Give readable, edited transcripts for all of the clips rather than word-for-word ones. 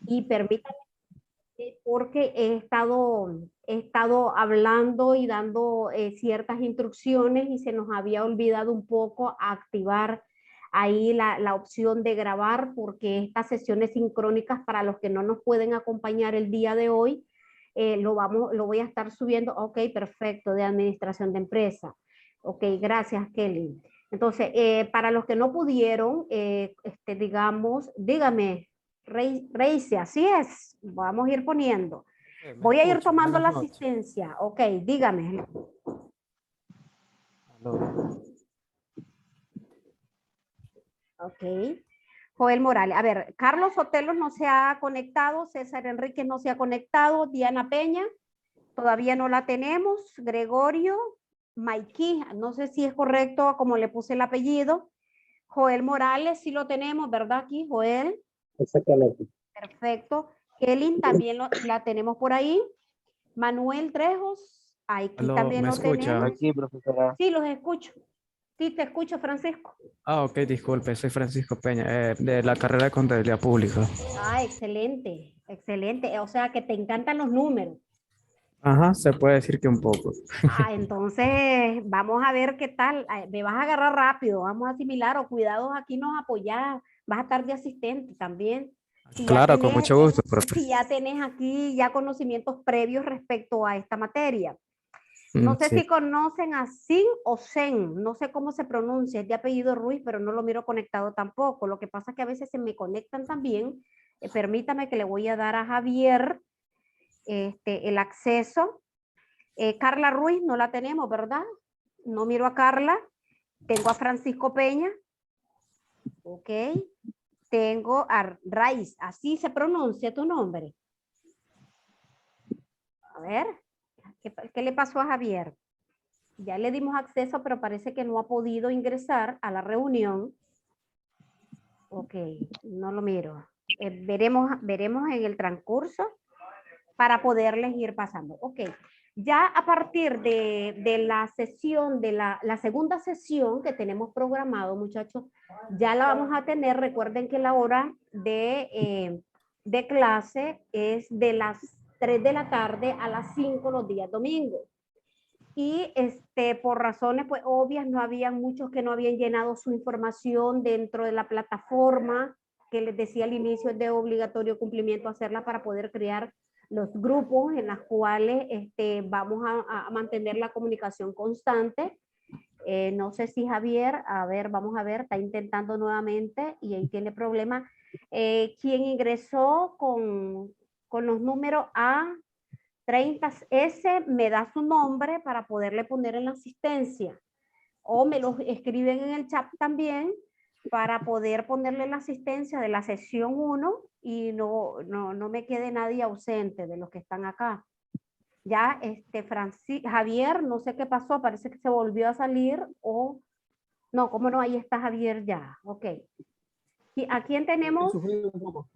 Y permítanme, porque he estado hablando y dando ciertas instrucciones y se nos había olvidado un poco activar ahí la opción de grabar, porque estas sesiones sincrónicas para los que no nos pueden acompañar el día de hoy, lo voy a estar subiendo. Ok, perfecto, de administración de empresa. Ok, gracias, Kelly. Entonces, para los que no pudieron, digamos, dígame, Reise, así es, vamos a ir poniendo. Me Voy a ir escucho. tomando Buenas la noches. asistencia. Ok, dígame. Aló. Ok. Joel Morales. A ver, Carlos Sotelos no se ha conectado, César Enríquez no se ha conectado, Diana Peña todavía no la tenemos, Gregorio Maikí, no sé si es correcto como le puse el apellido. Joel Morales sí lo tenemos, ¿verdad? Aquí, Joel. Exactamente. Perfecto. Kelly también la tenemos por ahí. Manuel Trejos, aquí Aló, también ¿me lo escucha? tenemos. Aquí, profesora. Sí, los escucho. Sí, te escucho, Francisco. Ah, ok, disculpe, soy Francisco Peña, de la carrera de Contabilidad Pública. Ah, excelente, excelente. O sea, que te encantan los números. Ajá, se puede decir que un poco. Ah, entonces vamos a ver qué tal. Ay, me vas a agarrar rápido, vamos a asimilar o cuidados, aquí nos apoyás, vas a estar de asistente también. Si ya Claro, con tenés, mucho gusto, profe. si ya tenés aquí ya conocimientos previos respecto a esta materia. No sé Sí. si conocen a Sin o Zen, no sé cómo se pronuncia, es de apellido Ruiz, pero no lo miro conectado tampoco. Lo que pasa es que a veces se me conectan también. Permítame que le voy a dar a Javier el acceso. Carla Ruiz no la tenemos, ¿verdad? No miro a Carla. Tengo a Francisco Peña. Ok. Tengo a Raiz. Así se pronuncia tu nombre. A ver. ¿Qué le pasó a Javier? Ya le dimos acceso, pero parece que no ha podido ingresar a la reunión. Ok. No lo miro. Veremos en el transcurso para poderles ir pasando. Ok. Ya a partir de la sesión, de la segunda sesión que tenemos programado, muchachos, ya la vamos a tener. Recuerden que la hora de clase es de las 3 de la tarde a las 5 los días domingos. Y por razones pues obvias, no había muchos que no habían llenado su información dentro de la plataforma que les decía al inicio, es de obligatorio cumplimiento hacerla para poder crear los grupos en los cuales vamos a mantener la comunicación constante. No sé si Javier, a ver, vamos a ver, está intentando nuevamente y ahí tiene problema. ¿Quién ingresó con los números A30S? Me da su nombre para poderle poner en la asistencia. O me lo escriben en el chat también para poder ponerle la asistencia de la sesión 1 y no me quede nadie ausente de los que están acá. Ya Javier, no sé qué pasó, parece que se volvió a salir o no, cómo no, ahí está Javier ya. Ok. ¿Y a quién He tenemos? sufrido un poco.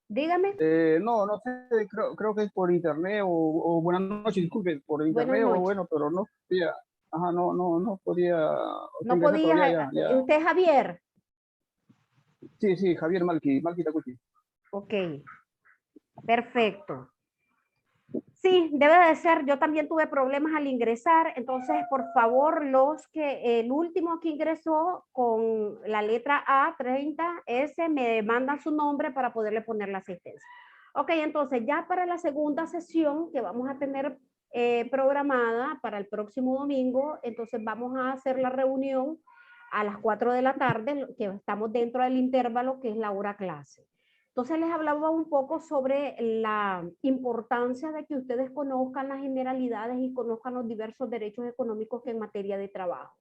Dígame. No sé, creo que es por internet o buenas noches, disculpe, por Buenas internet o noches. bueno, pero no podía, ajá, no podía, o sea, No ingresar, pero podías, ya. usted es Javier. Sí, Javier Malki Takuchi. Ok, perfecto. Sí, debe de ser. Yo también tuve problemas al ingresar. Entonces, por favor, el último que ingresó con la letra A30S me mandan su nombre para poderle poner la asistencia. Ok, entonces ya para la segunda sesión que vamos a tener programada para el próximo domingo, entonces vamos a hacer la reunión a las 4 de la tarde, que estamos dentro del intervalo que es la hora clase. Entonces les hablaba un poco sobre la importancia de que ustedes conozcan las generalidades y conozcan los diversos derechos económicos que en materia de trabajo.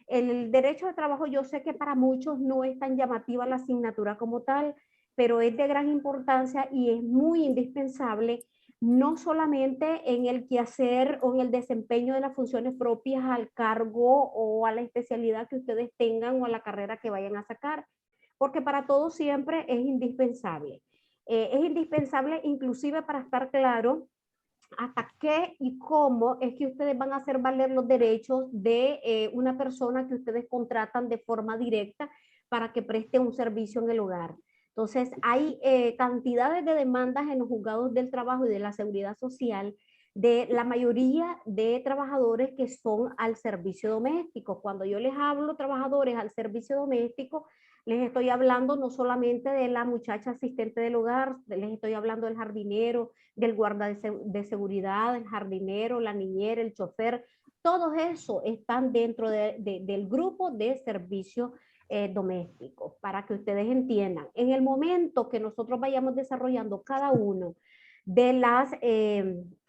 El derecho de trabajo, yo sé que para muchos no es tan llamativa la asignatura como tal, pero es de gran importancia y es muy indispensable, no solamente en el quehacer o en el desempeño de las funciones propias al cargo o a la especialidad que ustedes tengan o a la carrera que vayan a sacar, porque para todos siempre es indispensable. Es indispensable inclusive para estar claro hasta qué y cómo es que ustedes van a hacer valer los derechos de una persona que ustedes contratan de forma directa para que preste un servicio en el hogar. Entonces, hay cantidades de demandas en los juzgados del trabajo y de la seguridad social de la mayoría de trabajadores que son al servicio doméstico. Cuando yo les hablo trabajadores al servicio doméstico, les estoy hablando no solamente de la muchacha asistente del hogar, les estoy hablando del jardinero, del guarda de seguridad, el jardinero, la niñera, el chofer. Todos esos están dentro del grupo de servicio doméstico, para que ustedes entiendan. En el momento que nosotros vayamos desarrollando cada uno de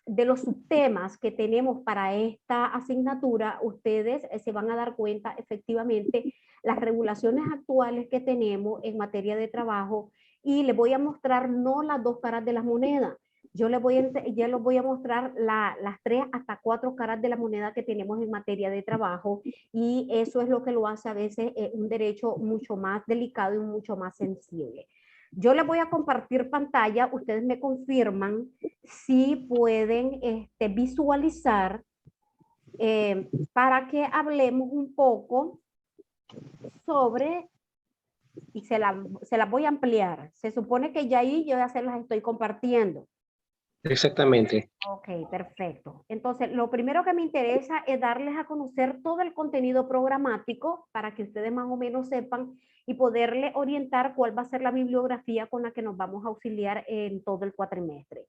de los subtemas que tenemos para esta asignatura, ustedes se van a dar cuenta efectivamente las regulaciones actuales que tenemos en materia de trabajo, y les voy a mostrar no las dos caras de la moneda. Yo les voy a mostrar las 3 hasta 4 caras de la moneda que tenemos en materia de trabajo, y eso es lo que lo hace a veces un derecho mucho más delicado y mucho más sensible. Yo les voy a compartir pantalla, ustedes me confirman si pueden visualizar para que hablemos un poco sobre, y se las voy a ampliar. Se supone que ya ahí yo ya se las estoy compartiendo. Exactamente. Ok, perfecto. Entonces, lo primero que me interesa es darles a conocer todo el contenido programático para que ustedes más o menos sepan y poderle orientar cuál va a ser la bibliografía con la que nos vamos a auxiliar en todo el cuatrimestre.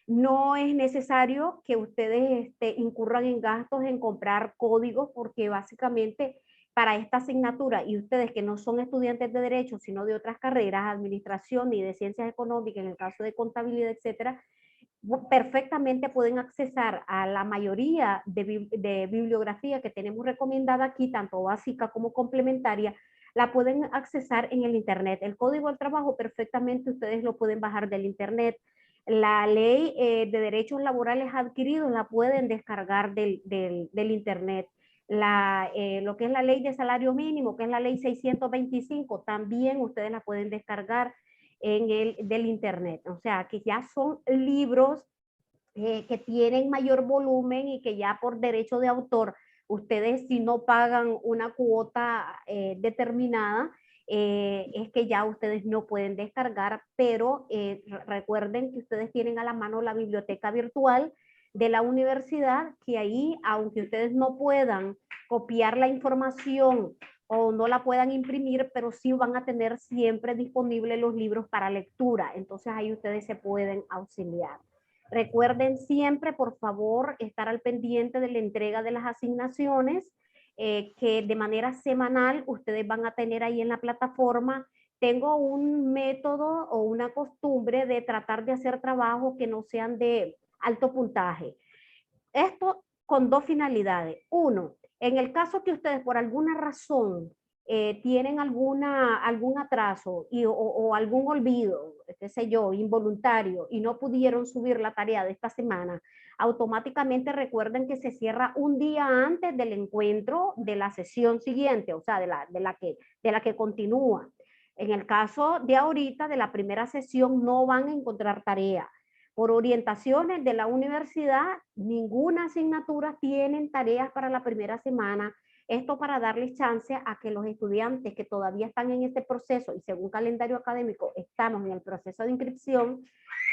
No es necesario que ustedes incurran en gastos en comprar códigos, porque básicamente para esta asignatura, y ustedes que no son estudiantes de Derecho, sino de otras carreras, administración y de ciencias económicas, en el caso de contabilidad, etcétera, perfectamente pueden accesar a la mayoría de bibliografía que tenemos recomendada aquí, tanto básica como complementaria, la pueden accesar en el internet. El código del trabajo perfectamente ustedes lo pueden bajar del internet. La ley de derechos laborales adquiridos la pueden descargar del internet. Lo que es la ley de salario mínimo, que es la ley 625, también ustedes la pueden descargar del internet. O sea, que ya son libros que tienen mayor volumen y que ya por derecho de autor, ustedes si no pagan una cuota determinada, es que ya ustedes no pueden descargar, pero recuerden que ustedes tienen a la mano la biblioteca virtual de la universidad, que ahí, aunque ustedes no puedan copiar la información o no la puedan imprimir, pero sí van a tener siempre disponibles los libros para lectura. Entonces ahí ustedes se pueden auxiliar. Recuerden siempre, por favor, estar al pendiente de la entrega de las asignaciones, que de manera semanal ustedes van a tener ahí en la plataforma. Tengo un método o una costumbre de tratar de hacer trabajos que no sean de alto puntaje. Esto con dos finalidades. Uno, en el caso que ustedes por alguna razón tienen algún atraso o algún olvido, qué sé yo, involuntario, y no pudieron subir la tarea de esta semana, automáticamente recuerden que se cierra un día antes del encuentro de la sesión siguiente, o sea, de la que continúa. En el caso de ahorita, de la primera sesión, no van a encontrar tarea. Por orientaciones de la universidad, ninguna asignatura tienen tareas para la primera semana. Esto para darles chance a que los estudiantes que todavía están en este proceso y según calendario académico estamos en el proceso de inscripción,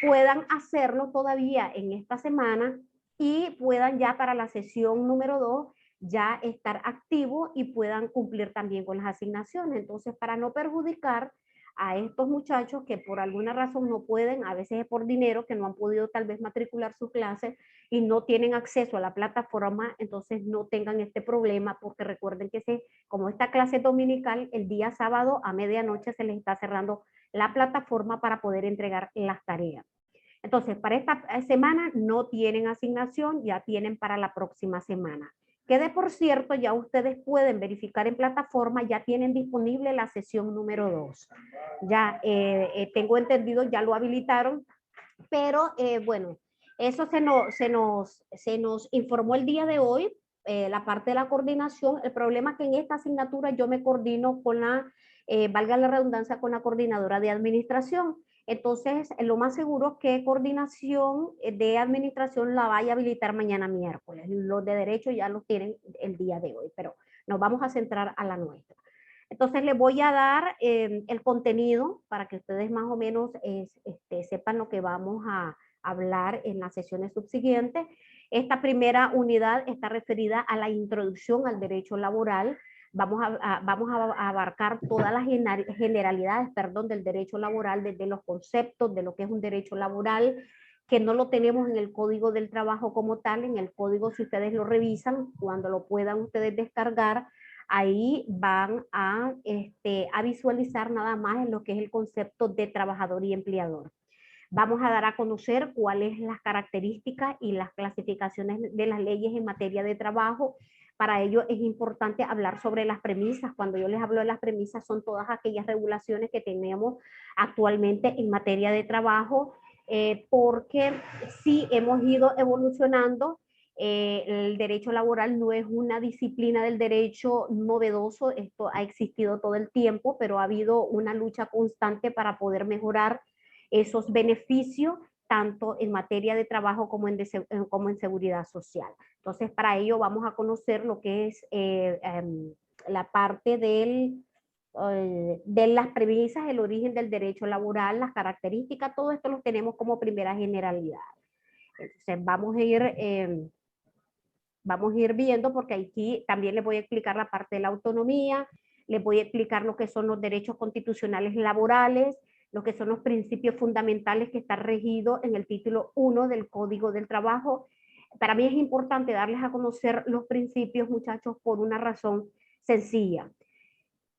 puedan hacerlo todavía en esta semana y puedan ya para la sesión número 2 ya estar activos y puedan cumplir también con las asignaciones. Entonces, para no perjudicar a estos muchachos que por alguna razón no pueden, a veces es por dinero, que no han podido tal vez matricular sus clases y no tienen acceso a la plataforma, entonces no tengan este problema, porque recuerden que como esta clase dominical, el día sábado a medianoche se les está cerrando la plataforma para poder entregar las tareas. Entonces, para esta semana no tienen asignación, ya tienen para la próxima semana. Que de por cierto, ya ustedes pueden verificar en plataforma, ya tienen disponible la sesión número 2. Ya tengo entendido, ya lo habilitaron, pero bueno, eso se nos informó el día de hoy, la parte de la coordinación. El problema es que en esta asignatura yo me coordino con valga la redundancia, con la coordinadora de administración. Entonces, lo más seguro es que coordinación de administración la vaya a habilitar mañana miércoles. Los de derecho ya los tienen el día de hoy, pero nos vamos a centrar a la nuestra. Entonces les voy a dar el contenido para que ustedes más o menos sepan lo que vamos a hablar en las sesiones subsiguientes. Esta primera unidad está referida a la introducción al derecho laboral. Vamos a abarcar todas las generalidades, del derecho laboral, desde los conceptos de lo que es un derecho laboral, que no lo tenemos en el Código del Trabajo como tal. En el código, si ustedes lo revisan, cuando lo puedan ustedes descargar, ahí van a visualizar nada más en lo que es el concepto de trabajador y empleador. Vamos a dar a conocer cuáles las características y las clasificaciones de las leyes en materia de trabajo. Para ello es importante hablar sobre las premisas. Cuando yo les hablo de las premisas, son todas aquellas regulaciones que tenemos actualmente en materia de trabajo, porque sí hemos ido evolucionando. El derecho laboral no es una disciplina del derecho novedoso, esto ha existido todo el tiempo, pero ha habido una lucha constante para poder mejorar esos beneficios, tanto en materia de trabajo como en seguridad social. Entonces, para ello vamos a conocer lo que es la parte de las premisas, el origen del derecho laboral, las características, todo esto lo tenemos como primera generalidad. Entonces, vamos a ir viendo, porque aquí también les voy a explicar la parte de la autonomía, les voy a explicar lo que son los derechos constitucionales laborales, lo que son los principios fundamentales que están regidos en el título 1 del Código del Trabajo. Para mí es importante darles a conocer los principios, muchachos, por una razón sencilla.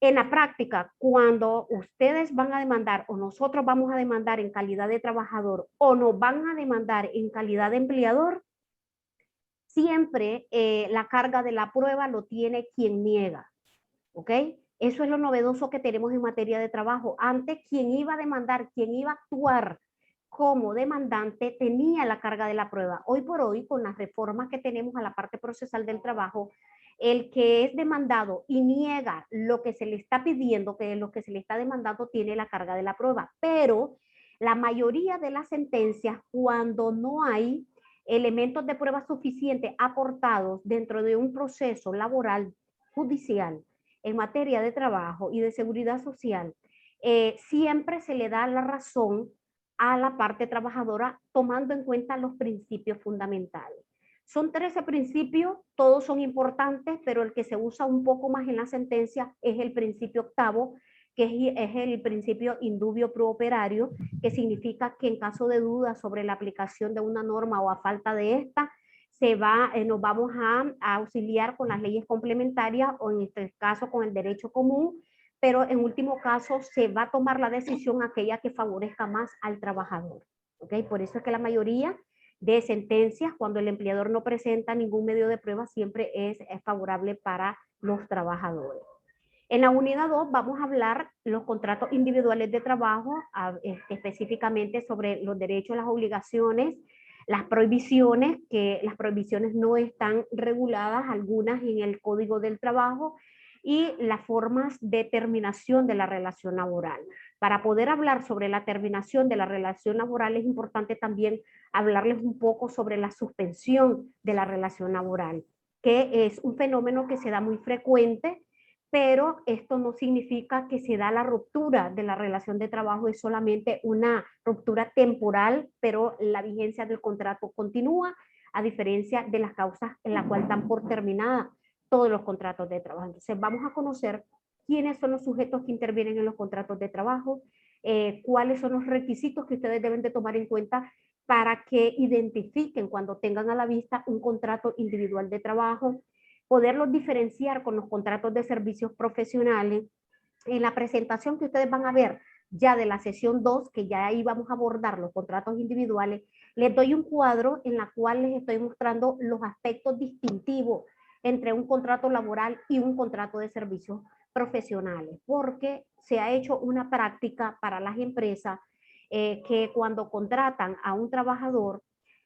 En la práctica, cuando ustedes van a demandar o nosotros vamos a demandar en calidad de trabajador o nos van a demandar en calidad de empleador, siempre la carga de la prueba lo tiene quien niega, ¿ok? Eso es lo novedoso que tenemos en materia de trabajo. Antes, quien iba a demandar, quien iba a actuar como demandante, tenía la carga de la prueba. Hoy por hoy, con las reformas que tenemos a la parte procesal del trabajo, el que es demandado y niega lo que se le está pidiendo, que lo que se le está demandando, tiene la carga de la prueba. Pero la mayoría de las sentencias, cuando no hay elementos de prueba suficientes aportados dentro de un proceso laboral judicial, en materia de trabajo y de seguridad social, siempre se le da la razón a la parte trabajadora tomando en cuenta los principios fundamentales. Son 13 principios, todos son importantes, pero el que se usa un poco más en la sentencia es el principio octavo, que es el principio indubio pro operario, que significa que en caso de duda sobre la aplicación de una norma o a falta de esta, nos vamos a auxiliar con las leyes complementarias o en este caso con el derecho común, pero en último caso se va a tomar la decisión aquella que favorezca más al trabajador. ¿Okay? Por eso es que la mayoría de sentencias, cuando el empleador no presenta ningún medio de prueba, siempre es favorable para los trabajadores. En la unidad 2 vamos a hablar los contratos individuales de trabajo, específicamente sobre los derechos, las obligaciones, las prohibiciones, que las prohibiciones no están reguladas, algunas en el Código del Trabajo, y las formas de terminación de la relación laboral. Para poder hablar sobre la terminación de la relación laboral es importante también hablarles un poco sobre la suspensión de la relación laboral, que es un fenómeno que se da muy frecuente, pero esto no significa que se da la ruptura de la relación de trabajo, es solamente una ruptura temporal, pero la vigencia del contrato continúa, a diferencia de las causas en las cuales dan por terminada todos los contratos de trabajo. Entonces vamos a conocer quiénes son los sujetos que intervienen en los contratos de trabajo, cuáles son los requisitos que ustedes deben de tomar en cuenta para que identifiquen cuando tengan a la vista un contrato individual de trabajo, poderlos diferenciar con los contratos de servicios profesionales. En la presentación que ustedes van a ver ya de la sesión 2, que ya ahí vamos a abordar los contratos individuales, les doy un cuadro en la cual les estoy mostrando los aspectos distintivos entre un contrato laboral y un contrato de servicios profesionales, porque se ha hecho una práctica para las empresas que cuando contratan a un trabajador,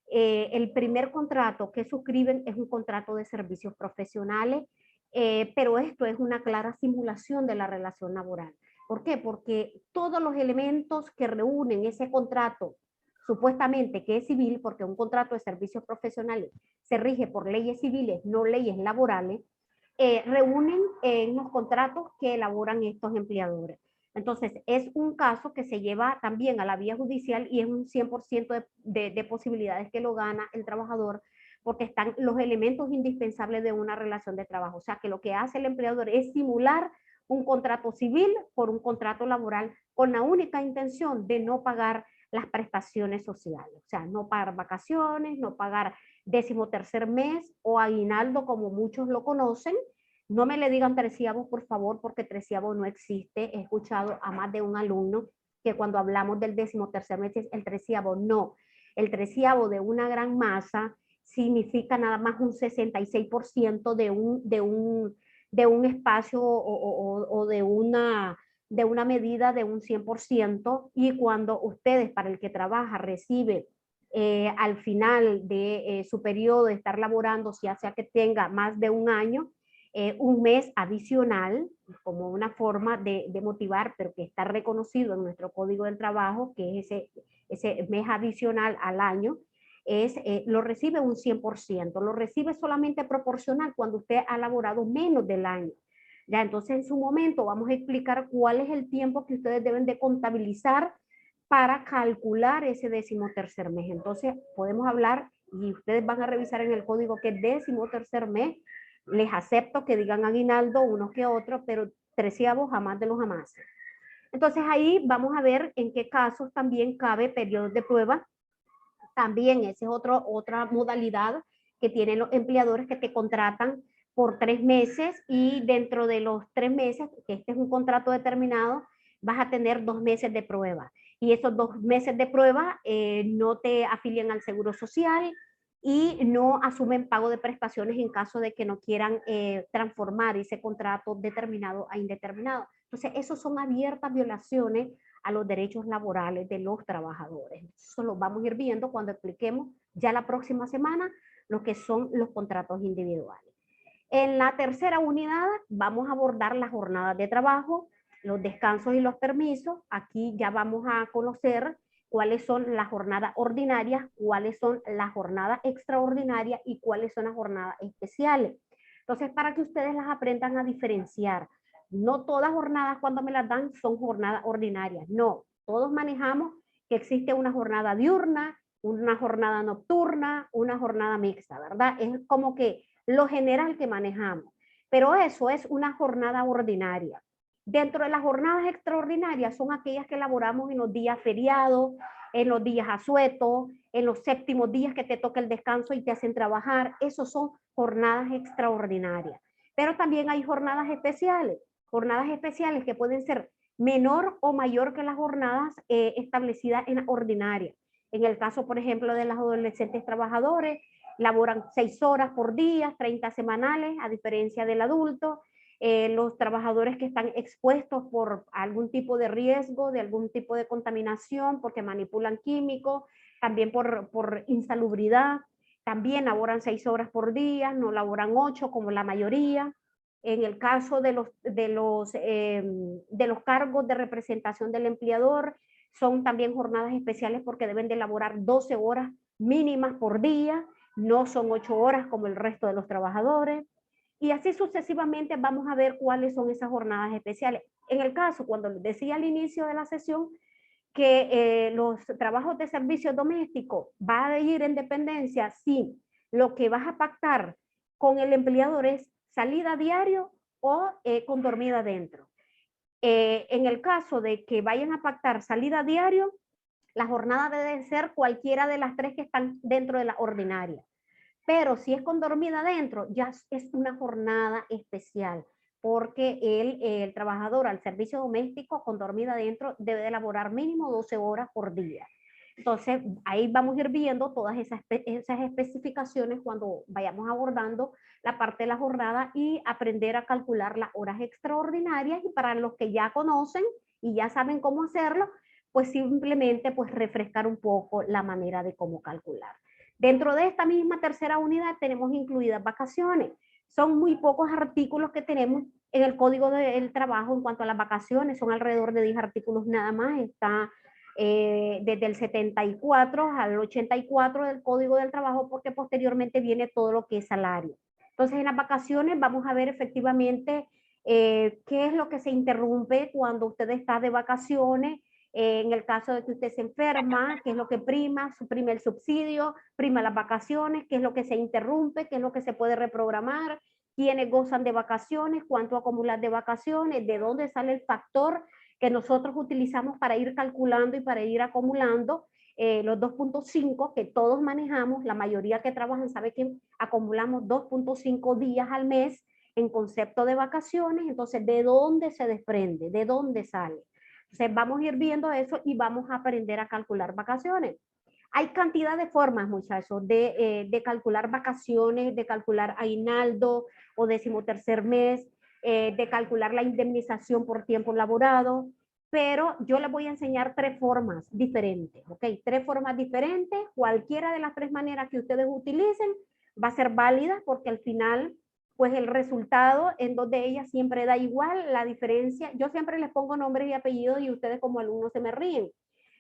el primer contrato que suscriben es un contrato de servicios profesionales, pero esto es una clara simulación de la relación laboral. ¿Por qué? Porque todos los elementos que reúnen ese contrato, supuestamente que es civil, porque un contrato de servicios profesionales se rige por leyes civiles, no leyes laborales, reúnen en los contratos que elaboran estos empleadores. Entonces, es un caso que se lleva también a la vía judicial y es un 100% de posibilidades que lo gana el trabajador, porque están los elementos indispensables de una relación de trabajo. O sea, que lo que hace el empleador es simular un contrato civil por un contrato laboral con la única intención de no pagar las prestaciones sociales. O sea, no pagar vacaciones, no pagar 13º mes o aguinaldo, como muchos lo conocen. No me le digan 13avo, por favor, porque 13avo no existe. He escuchado a más de un alumno que cuando hablamos del 13º mes es el 13avo. No, el 13avo de una gran masa significa nada más un 66% de un espacio o de una medida de un 100%, y cuando ustedes, para el que trabaja, recibe al final de su periodo de estar laborando, ya sea que tenga más de un año, un mes adicional, como una forma de motivar, pero que está reconocido en nuestro Código del Trabajo, que es ese mes adicional al año, lo recibe un 100%, lo recibe solamente proporcional cuando usted ha laborado menos del año. Ya, entonces en su momento vamos a explicar cuál es el tiempo que ustedes deben de contabilizar para calcular ese 13º mes. Entonces podemos hablar, y ustedes van a revisar en el código que 13º mes, les acepto que digan aguinaldo unos que otros, pero 13avo jamás de los jamás. Entonces ahí vamos a ver en qué casos también cabe periodos de prueba. También esa es otra modalidad que tienen los empleadores, que te contratan por 3 meses, y dentro de los 3 meses, que este es un contrato determinado, vas a tener 2 meses de prueba. Y esos 2 meses de prueba no te afilian al Seguro Social y no asumen pago de prestaciones en caso de que no quieran transformar ese contrato determinado a indeterminado. Entonces, esos son abiertas violaciones a los derechos laborales de los trabajadores. Eso lo vamos a ir viendo cuando expliquemos ya la próxima semana lo que son los contratos individuales. En la tercera unidad vamos a abordar las jornadas de trabajo, los descansos y los permisos. Aquí ya vamos a conocer cuáles son las jornadas ordinarias, cuáles son las jornadas extraordinarias y cuáles son las jornadas especiales. Entonces, para que ustedes las aprendan a diferenciar. No todas jornadas cuando me las dan son jornadas ordinarias, no. Todos manejamos que existe una jornada diurna, una jornada nocturna, una jornada mixta, ¿verdad? Es como que lo general que manejamos. Pero eso es una jornada ordinaria. Dentro de las jornadas extraordinarias son aquellas que elaboramos en los días feriados, en los días asuetos, en los séptimos días que te toca el descanso y te hacen trabajar. Esos son jornadas extraordinarias. Pero también hay jornadas especiales que pueden ser menor o mayor que las jornadas establecidas en ordinaria. En el caso, por ejemplo, de los adolescentes trabajadores, laboran 6 horas por día, 30 semanales, a diferencia del adulto. Los trabajadores que están expuestos por algún tipo de riesgo, de algún tipo de contaminación, porque manipulan químicos, también por insalubridad, también laboran 6 horas por día, no laboran 8 como la mayoría. En el caso de los cargos de representación del empleador, son también jornadas especiales porque deben de elaborar 12 horas mínimas por día, no son 8 horas como el resto de los trabajadores. Y así sucesivamente vamos a ver cuáles son esas jornadas especiales. En el caso, cuando les decía al inicio de la sesión, que los trabajos de servicio doméstico va a ir en dependencia si lo que vas a pactar con el empleador es salida diario o con dormida dentro. En el caso de que vayan a pactar salida diario, la jornada debe ser cualquiera de las 3 que están dentro de la ordinaria. Pero si es con dormida dentro, ya es una jornada especial, porque el trabajador al servicio doméstico con dormida dentro debe de elaborar mínimo 12 horas por día. Entonces, ahí vamos a ir viendo todas esas especificaciones cuando vayamos abordando la parte de la jornada y aprender a calcular las horas extraordinarias. Y para los que ya conocen y ya saben cómo hacerlo, pues simplemente pues refrescar un poco la manera de cómo calcular. Dentro de esta misma tercera unidad tenemos incluidas vacaciones. Son muy pocos artículos que tenemos en el Código del Trabajo en cuanto a las vacaciones, son alrededor de 10 artículos nada más. Está desde el 74 al 84 del Código del Trabajo, porque posteriormente viene todo lo que es salario. Entonces, en las vacaciones vamos a ver efectivamente qué es lo que se interrumpe cuando usted está de vacaciones. En el caso de que usted se enferma, qué es lo que prima, suprime el subsidio, prima las vacaciones, qué es lo que se interrumpe, qué es lo que se puede reprogramar, quiénes gozan de vacaciones, cuánto acumular de vacaciones, de dónde sale el factor que nosotros utilizamos para ir calculando y para ir acumulando los 2.5 que todos manejamos. La mayoría que trabajan sabe que acumulamos 2.5 días al mes en concepto de vacaciones. Entonces, ¿de dónde se desprende? ¿De dónde sale? Entonces, vamos a ir viendo eso y vamos a aprender a calcular vacaciones. Hay cantidad de formas, muchachos, de calcular vacaciones, de calcular aguinaldo o 13º mes, de calcular la indemnización por tiempo laborado, pero yo les voy a enseñar 3 formas diferentes, ¿ok? 3 formas diferentes, cualquiera de las 3 maneras que ustedes utilicen va a ser válida porque al final, pues el resultado en 2 de ellas siempre da igual. La diferencia, yo siempre les pongo nombres y apellidos y ustedes como alumnos se me ríen,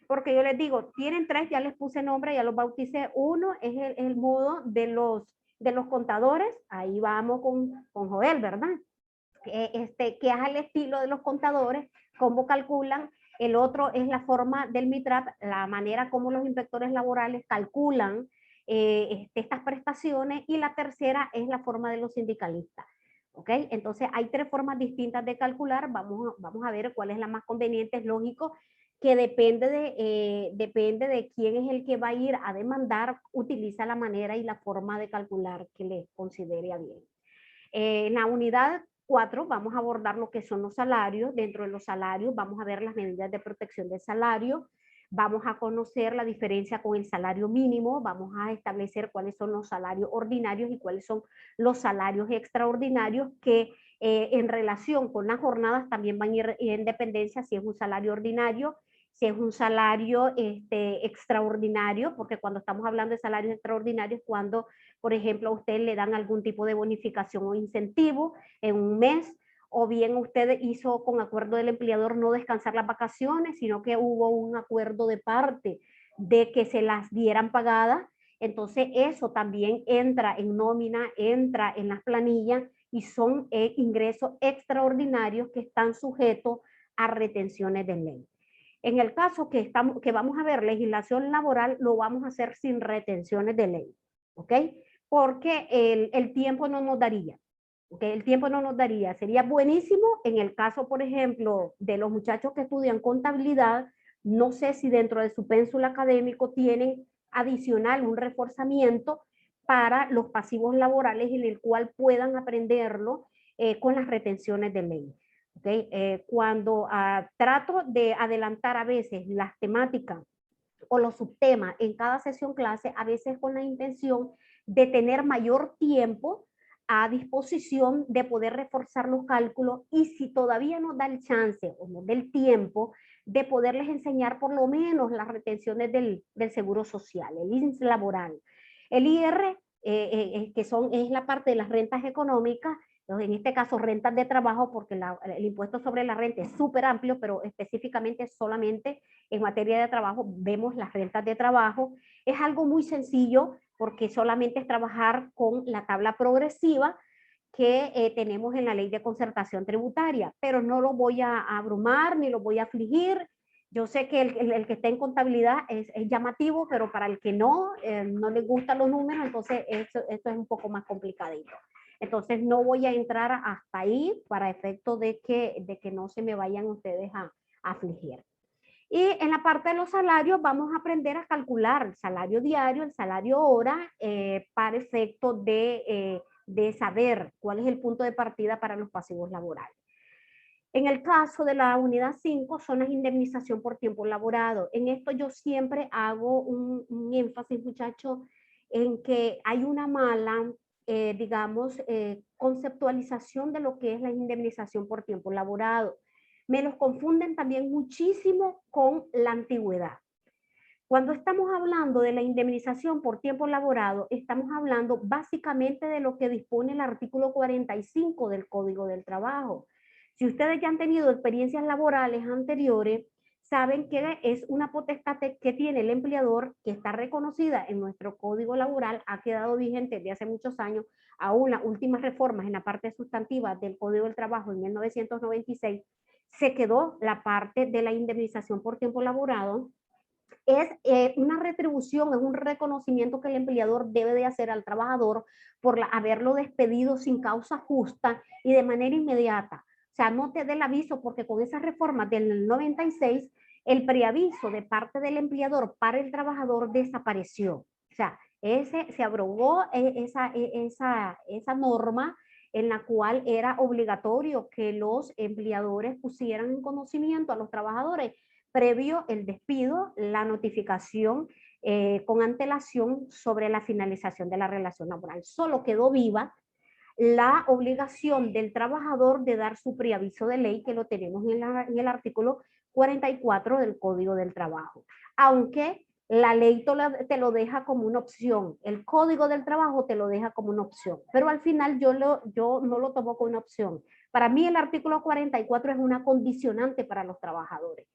porque yo les digo, tienen 3, ya les puse nombre, ya los bauticé. Uno es el modo de los contadores, ahí vamos con Joel, ¿verdad? Que es al estilo de los contadores, cómo calculan. El otro es la forma del MITRAP, la manera como los inspectores laborales calculan estas prestaciones, y la tercera es la forma de los sindicalistas. ¿Ok? Entonces hay 3 formas distintas de calcular, vamos a ver cuál es la más conveniente. Es lógico que depende de quién es el que va a ir a demandar, utiliza la manera y la forma de calcular que le considere a bien. En la unidad 4 vamos a abordar lo que son los salarios. Dentro de los salarios vamos a ver las medidas de protección del salario, vamos a conocer la diferencia con el salario mínimo, vamos a establecer cuáles son los salarios ordinarios y cuáles son los salarios extraordinarios que en relación con las jornadas también van a ir en dependencia si es un salario ordinario, si es un salario extraordinario, porque cuando estamos hablando de salarios extraordinarios, cuando, por ejemplo, a usted le dan algún tipo de bonificación o incentivo en un mes, o bien usted hizo con acuerdo del empleador no descansar las vacaciones, sino que hubo un acuerdo de parte de que se las dieran pagadas. Entonces eso también entra en nómina, entra en las planillas y son ingresos extraordinarios que están sujetos a retenciones de ley. En el caso que vamos a ver legislación laboral, lo vamos a hacer sin retenciones de ley, ¿ok? Porque el tiempo no nos daría. ¿Okay? El tiempo no nos daría. Sería buenísimo en el caso, por ejemplo, de los muchachos que estudian contabilidad. No sé si dentro de su pénsul académico tienen adicional un reforzamiento para los pasivos laborales en el cual puedan aprenderlo con las retenciones de ley. ¿Okay? Cuando trato de adelantar a veces las temáticas o los subtemas en cada sesión clase, a veces con la intención de tener mayor tiempo a disposición de poder reforzar los cálculos, y si todavía nos da el chance o nos da el tiempo de poderles enseñar por lo menos las retenciones del seguro social, el INS laboral, el IR, que es la parte de las rentas económicas. En este caso rentas de trabajo, porque el impuesto sobre la renta es súper amplio, pero específicamente solamente en materia de trabajo vemos las rentas de trabajo. Es algo muy sencillo porque solamente es trabajar con la tabla progresiva que tenemos en la ley de concertación tributaria, pero no lo voy a abrumar ni lo voy a afligir. Yo sé que el que está en contabilidad es llamativo, pero para el que no le gustan los números, entonces esto es un poco más complicadito. Entonces no voy a entrar hasta ahí para efecto de que no se me vayan ustedes a afligir. Y en la parte de los salarios vamos a aprender a calcular el salario diario, el salario hora, para efecto de saber cuál es el punto de partida para los pasivos laborales. En el caso de la unidad 5 son las indemnización por tiempo laborado. En esto yo siempre hago un énfasis, muchachos, en que hay una mala, digamos, conceptualización de lo que es la indemnización por tiempo laborado. Me los confunden también muchísimo con la antigüedad. Cuando estamos hablando de la indemnización por tiempo laborado, estamos hablando básicamente de lo que dispone el artículo 45 del Código del Trabajo. Si ustedes ya han tenido experiencias laborales anteriores, saben que es una potestad que tiene el empleador, que está reconocida en nuestro Código Laboral, ha quedado vigente desde hace muchos años, aún las últimas reformas en la parte sustantiva del Código del Trabajo en 1996, se quedó la parte de la indemnización por tiempo laborado. Es una retribución, es un reconocimiento que el empleador debe de hacer al trabajador por haberlo despedido sin causa justa y de manera inmediata. O sea, no te dé el aviso, porque con esas reformas del 96, el preaviso de parte del empleador para el trabajador desapareció. O sea, se abrogó esa norma en la cual era obligatorio que los empleadores pusieran en conocimiento a los trabajadores previo el despido, la notificación con antelación sobre la finalización de la relación laboral. Solo quedó viva la obligación del trabajador de dar su preaviso de ley, que lo tenemos en el artículo 44 del Código del Trabajo. Aunque la ley te lo deja como una opción, el Código del Trabajo te lo deja como una opción, pero al final yo no lo tomo como una opción. Para mí el artículo 44 es una condicionante para los trabajadores.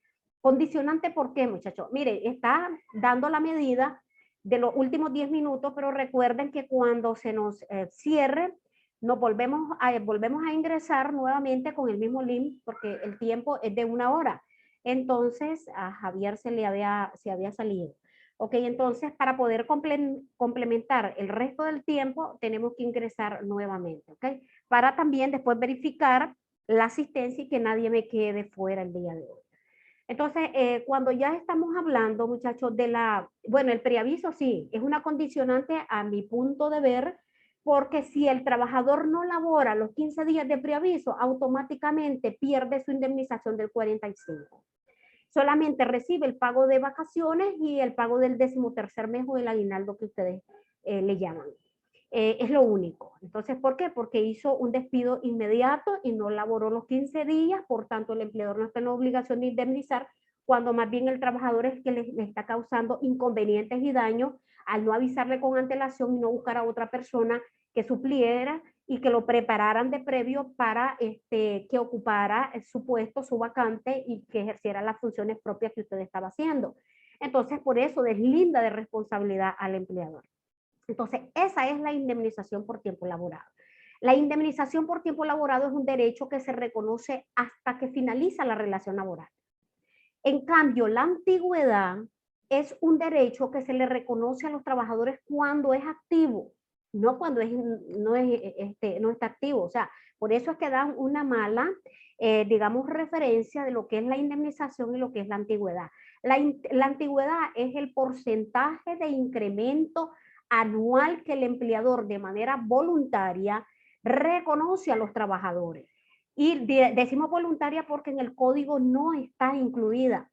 Condicionante, ¿por qué, muchachos? Mire, está dando la medida de los últimos 10 minutos, pero recuerden que cuando se nos cierre, nos volvemos a ingresar nuevamente con el mismo link, porque el tiempo es de 1 hora. Entonces, a Javier se había salido. Ok, entonces, para poder complementar el resto del tiempo, tenemos que ingresar nuevamente, ¿ok? Para también después verificar la asistencia y que nadie me quede fuera el día de hoy. Entonces, cuando ya estamos hablando, muchachos, bueno, el preaviso sí, es una condicionante a mi punto de ver, porque si el trabajador no labora los 15 días de preaviso, automáticamente pierde su indemnización del 45. Solamente recibe el pago de vacaciones y el pago del 13º mes o el aguinaldo que ustedes le llaman. Es lo único. Entonces, ¿por qué? Porque hizo un despido inmediato y no laboró los 15 días, por tanto el empleador no está en la obligación de indemnizar, cuando más bien el trabajador es que le está causando inconvenientes y daños al no avisarle con antelación y no buscar a otra persona que supliera y que lo prepararan de previo para que ocupara su puesto, su vacante, y que ejerciera las funciones propias que usted estaba haciendo. Entonces, por eso deslinda de responsabilidad al empleador. Entonces, esa es la indemnización por tiempo laborado. La indemnización por tiempo laborado es un derecho que se reconoce hasta que finaliza la relación laboral. En cambio, la antigüedad es un derecho que se le reconoce a los trabajadores cuando es activo, no cuando no está activo. O sea, por eso es que dan una mala, digamos, referencia de lo que es la indemnización y lo que es la antigüedad. La antigüedad es el porcentaje de incremento anual que el empleador de manera voluntaria reconoce a los trabajadores. Y decimos voluntaria porque en el código no está incluida.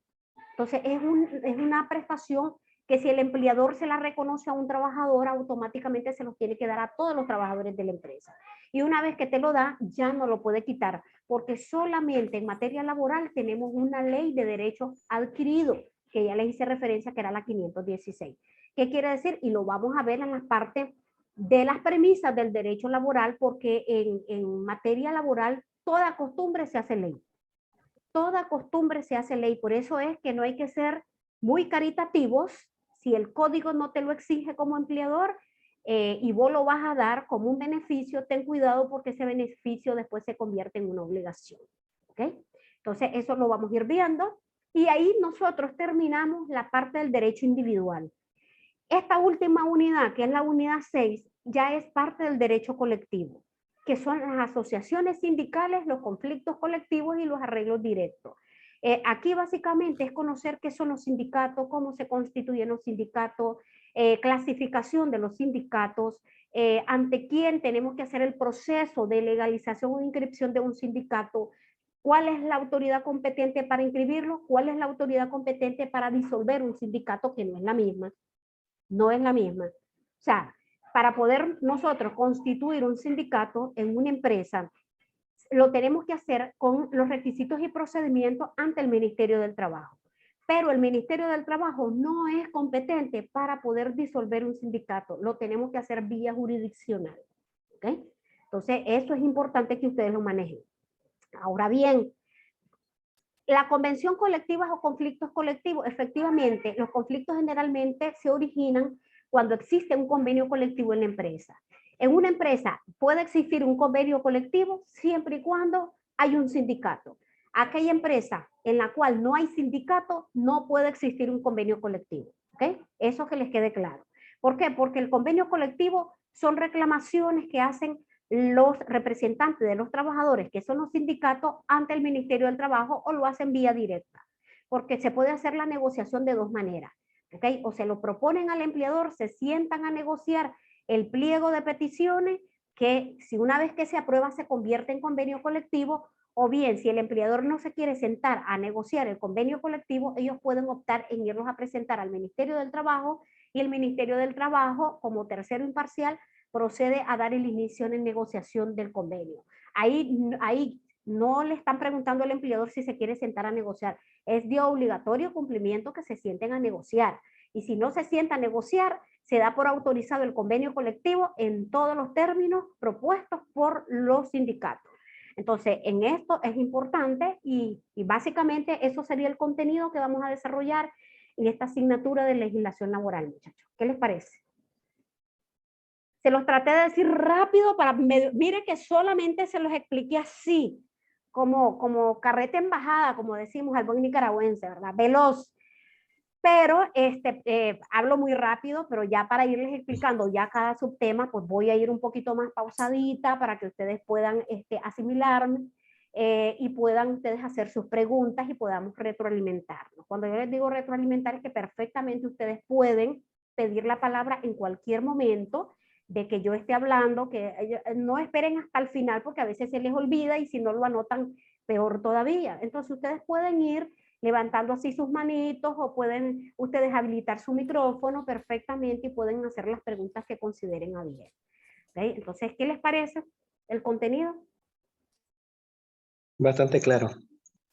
Entonces es una prestación que si el empleador se la reconoce a un trabajador, automáticamente se los tiene que dar a todos los trabajadores de la empresa. Y una vez que te lo da, ya no lo puede quitar, porque solamente en materia laboral tenemos una ley de derechos adquiridos, que ya les hice referencia, que era la 516. ¿Qué quiere decir? Y lo vamos a ver en las partes de las premisas del derecho laboral, porque en materia laboral toda costumbre se hace ley. Toda costumbre se hace ley. Por eso es que no hay que ser muy caritativos. Si el código no te lo exige como empleador y vos lo vas a dar como un beneficio, ten cuidado, porque ese beneficio después se convierte en una obligación. ¿Ok? Entonces eso lo vamos a ir viendo. Y ahí nosotros terminamos la parte del derecho individual. Esta última unidad, que es la unidad 6, ya es parte del derecho colectivo, que son las asociaciones sindicales, los conflictos colectivos y los arreglos directos. Aquí básicamente es conocer qué son los sindicatos, cómo se constituyen los sindicatos, clasificación de los sindicatos, ante quién tenemos que hacer el proceso de legalización o inscripción de un sindicato, cuál es la autoridad competente para inscribirlo, cuál es la autoridad competente para disolver un sindicato, que no es la misma. No es la misma. O sea, para poder nosotros constituir un sindicato en una empresa, lo tenemos que hacer con los requisitos y procedimientos ante el Ministerio del Trabajo. Pero el Ministerio del Trabajo no es competente para poder disolver un sindicato. Lo tenemos que hacer vía jurisdiccional. ¿Ok? Entonces, eso es importante que ustedes lo manejen. Ahora bien, la convención colectiva o conflictos colectivos, efectivamente, los conflictos generalmente se originan cuando existe un convenio colectivo en la empresa. En una empresa puede existir un convenio colectivo siempre y cuando hay un sindicato. Aquella empresa en la cual no hay sindicato, no puede existir un convenio colectivo. ¿Okay? Eso que les quede claro. ¿Por qué? Porque el convenio colectivo son reclamaciones que hacen los representantes de los trabajadores, que son los sindicatos, ante el Ministerio del Trabajo, o lo hacen vía directa, porque se puede hacer la negociación de dos maneras. ¿Okay? O se lo proponen al empleador, se sientan a negociar el pliego de peticiones, que si una vez que se aprueba se convierte en convenio colectivo, o bien si el empleador no se quiere sentar a negociar el convenio colectivo, ellos pueden optar en irlos a presentar al Ministerio del Trabajo, y el Ministerio del Trabajo, como tercero imparcial, procede a dar el inicio en negociación del convenio. Ahí no le están preguntando al empleador si se quiere sentar a negociar. Es de obligatorio cumplimiento que se sienten a negociar. Y si no se sienta a negociar, se da por autorizado el convenio colectivo en todos los términos propuestos por los sindicatos. Entonces, en esto es importante y básicamente eso sería el contenido que vamos a desarrollar en esta asignatura de legislación laboral, muchachos. ¿Qué les parece? Se los traté de decir rápido para, mire que solamente se los expliqué así, como carreta en bajada, como decimos al buen nicaragüense, ¿verdad? Veloz. Pero hablo muy rápido, pero ya para irles explicando ya cada subtema, pues voy a ir un poquito más pausadita para que ustedes puedan asimilarme y puedan ustedes hacer sus preguntas y podamos retroalimentarnos. Cuando yo les digo retroalimentar es que perfectamente ustedes pueden pedir la palabra en cualquier momento de que yo esté hablando, que no esperen hasta el final porque a veces se les olvida y si no lo anotan, peor todavía. Entonces ustedes pueden ir levantando así sus manitos o pueden ustedes habilitar su micrófono perfectamente y pueden hacer las preguntas que consideren a bien. ¿Okay? Entonces, ¿qué les parece el contenido? Bastante claro.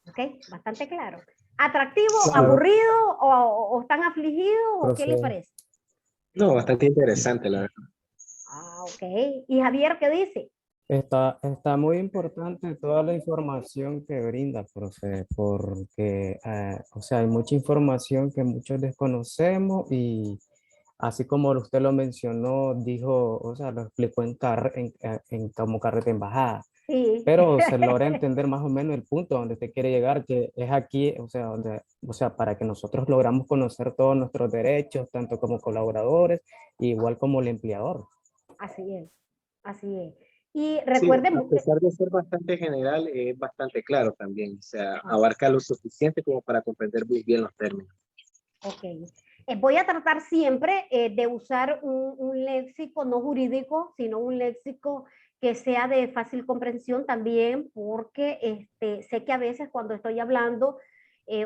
¿Ok? Bastante claro. ¿Atractivo, Claro. aburrido o están afligidos o qué les parece? No, bastante interesante, la verdad. Ah, ok. ¿Y Javier qué dice? Está muy importante toda la información que brinda, profe, porque, o sea, hay mucha información que muchos desconocemos y así como usted lo mencionó, dijo, o sea, lo explicó en como carreta en bajada, Sí. pero se logra entender más o menos el punto donde usted quiere llegar, que es aquí, o sea, para que nosotros logramos conocer todos nuestros derechos, tanto como colaboradores, igual como el empleador. Así es, así es. Y Sí, recuerden, a pesar de ser bastante general, es bastante claro también. O sea, abarca lo suficiente como para comprender muy bien los términos. ok. Voy a tratar siempre de usar un léxico no jurídico, sino un léxico que sea de fácil comprensión también, porque sé que a veces cuando estoy hablando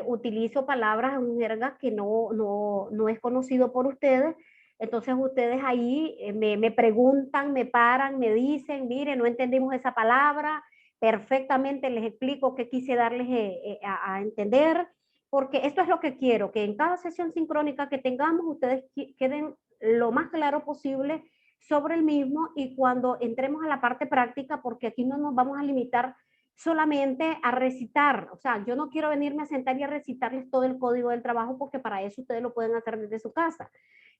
utilizo palabras en jerga que no es conocido por ustedes. Entonces ustedes ahí me preguntan, me paran, me dicen, mire, no entendimos esa palabra, perfectamente les explico qué quise darles a entender, porque esto es lo que quiero, que en cada sesión sincrónica que tengamos, ustedes queden lo más claro posible sobre el mismo y cuando entremos a la parte práctica, porque aquí no nos vamos a limitar solamente a recitar, o sea, yo no quiero venirme a sentar y a recitarles todo el código del trabajo porque para eso ustedes lo pueden hacer desde su casa,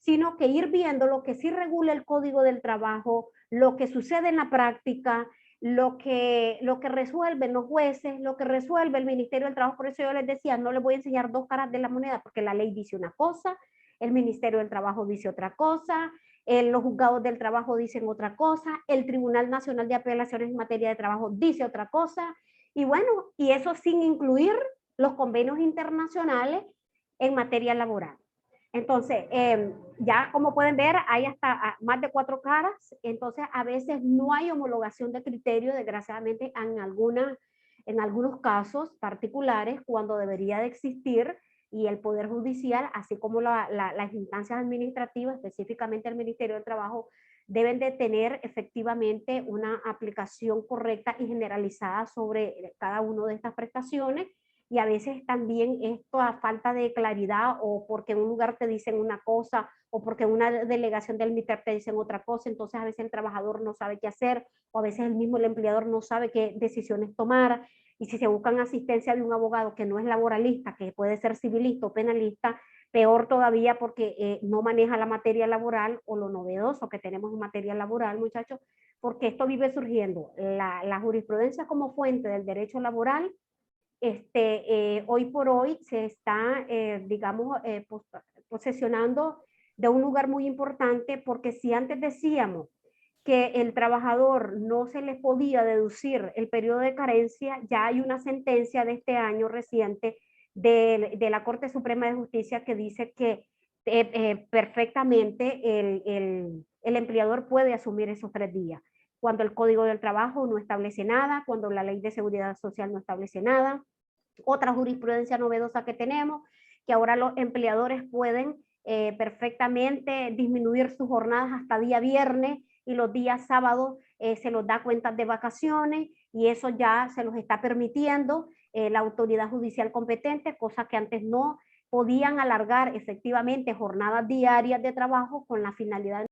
sino que ir viendo lo que sí regula el código del trabajo, lo que sucede en la práctica, lo que resuelven los jueces, lo que resuelve el Ministerio del Trabajo. Por eso yo les decía, no les voy a enseñar dos caras de la moneda, porque la ley dice una cosa, el Ministerio del Trabajo dice otra cosa, los juzgados del trabajo dicen otra cosa, el Tribunal Nacional de Apelaciones en materia de trabajo dice otra cosa, y bueno, y eso sin incluir los convenios internacionales en materia laboral. Entonces, ya como pueden ver, hay hasta más de 4 caras, entonces a veces no hay homologación de criterio, desgraciadamente en algunos casos particulares, cuando debería de existir, y el Poder Judicial, así como las instancias administrativas, específicamente el Ministerio del Trabajo, deben de tener efectivamente una aplicación correcta y generalizada sobre cada una de estas prestaciones, y a veces también esto a falta de claridad o porque en un lugar te dicen una cosa o porque en una delegación del MITER te dicen otra cosa, entonces a veces el trabajador no sabe qué hacer o a veces el mismo el empleador no sabe qué decisiones tomar. y si se buscan asistencia de un abogado que no es laboralista, que puede ser civilista o penalista, peor todavía porque no maneja la materia laboral o lo novedoso que tenemos en materia laboral, muchachos, porque esto vive surgiendo. La jurisprudencia como fuente del derecho laboral, hoy por hoy se está, digamos, posesionando de un lugar muy importante, porque si antes decíamos que el trabajador no se le podía deducir el periodo de carencia, ya hay una sentencia de este año reciente de la Corte Suprema de Justicia que dice que perfectamente el empleador puede asumir esos 3 días, cuando el Código del Trabajo no establece nada, cuando la Ley de Seguridad Social no establece nada. Otra jurisprudencia novedosa que tenemos, que ahora los empleadores pueden perfectamente disminuir sus jornadas hasta día viernes, y los días sábados se los da cuentas de vacaciones, y eso ya se los está permitiendo la autoridad judicial competente, cosa que antes no podían alargar efectivamente jornadas diarias de trabajo con la finalidad